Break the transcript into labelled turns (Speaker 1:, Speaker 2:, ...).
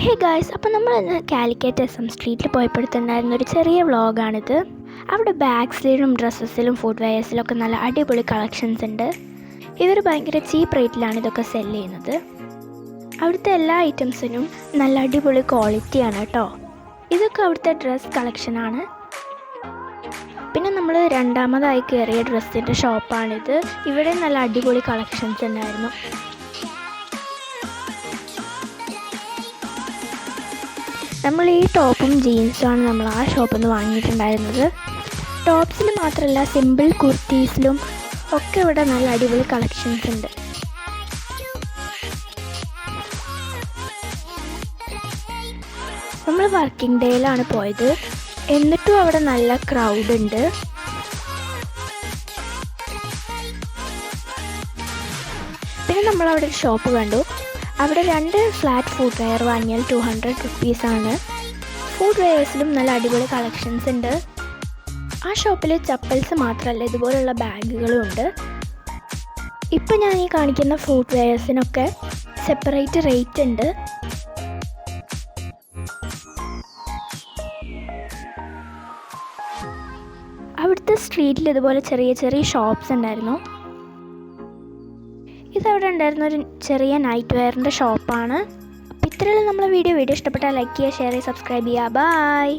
Speaker 1: Hey guys, അപ്പോൾ നമ്മൾ ഇന്ന് കാലിക്കറ്റ് SM സ്ട്രീറ്റിൽ പോയപ്പോഴത്തുണ്ടായിരുന്ന ഒരു ചെറിയ വ്ളോഗാണിത്. അവിടെ ബാഗ്സിലും ഡ്രസ്സസിലും ഫുഡ് വെയേഴ്സിലൊക്കെ നല്ല അടിപൊളി കളക്ഷൻസ് ഉണ്ട്. ഇവർ ഭയങ്കര ചീപ്പ് റേറ്റിലാണ് ഇതൊക്കെ സെല്ല് ചെയ്യുന്നത്. അവിടുത്തെ എല്ലാ ഐറ്റംസിനും നല്ല അടിപൊളി ക്വാളിറ്റിയാണ് കേട്ടോ. ഇതൊക്കെ അവിടുത്തെ ഡ്രസ്സ് കളക്ഷനാണ്. പിന്നെ നമ്മൾ രണ്ടാമതായി കയറിയ ഡ്രസ്സിൻ്റെ ഷോപ്പാണിത്. ഇവിടെ നല്ല അടിപൊളി കളക്ഷൻസ് ഉണ്ടായിരുന്നു. നമ്മൾ ഈ ടോപ്പും ജീൻസുമാണ് നമ്മൾ ആ ഷോപ്പിൽ നിന്ന് വാങ്ങിയിട്ടുണ്ടായിരുന്നത്. ടോപ്സിൽ മാത്രമല്ല, സിമ്പിൾ കുർത്തീസിലും ഒക്കെ ഇവിടെ നല്ല അടിപൊളി കളക്ഷൻസ് ഉണ്ട്. നമ്മൾ വർക്കിംഗ് ഡേയിലാണ് പോയത്, എന്നിട്ടും അവിടെ നല്ല ക്രൗഡ് ഉണ്ട്. പിന്നെ നമ്മളവിടെ ഒരു ഷോപ്പ് കണ്ടു. അവിടെ 2 ഫ്ലാറ്റ് ഫുഡ് വെയർ വാങ്ങിയാൽ 200 റുപ്പീസാണ്. ഫുഡ് വെയേഴ്സിലും നല്ല അടിപൊളി കളക്ഷൻസ് ഉണ്ട്. ആ ഷോപ്പിൽ ചപ്പൽസ് മാത്രമല്ല, ഇതുപോലുള്ള ബാഗുകളും ഉണ്ട്. ഇപ്പം ഞാൻ ഈ കാണിക്കുന്ന ഫുഡ് വെയേഴ്സിനൊക്കെ സെപ്പറേറ്റ് റേറ്റ് ഉണ്ട്. അവിടുത്തെ സ്ട്രീറ്റിൽ ഇതുപോലെ ചെറിയ ചെറിയ ഷോപ്സ് ഉണ്ടായിരുന്നു. ഇതവിടെ ഉണ്ടായിരുന്ന ഒരു ചെറിയ നൈറ്റ് വെയറിൻ്റെ ഷോപ്പാണ്. അപ്പോൾ ഇത്രയുള്ള നമ്മളെ വീഡിയോ ഇഷ്ടപ്പെട്ടാൽ ലൈക്ക് ചെയ്യുക, ഷെയർ ചെയ്യുക, സബ്സ്ക്രൈബ് ചെയ്യുക. ബൈ.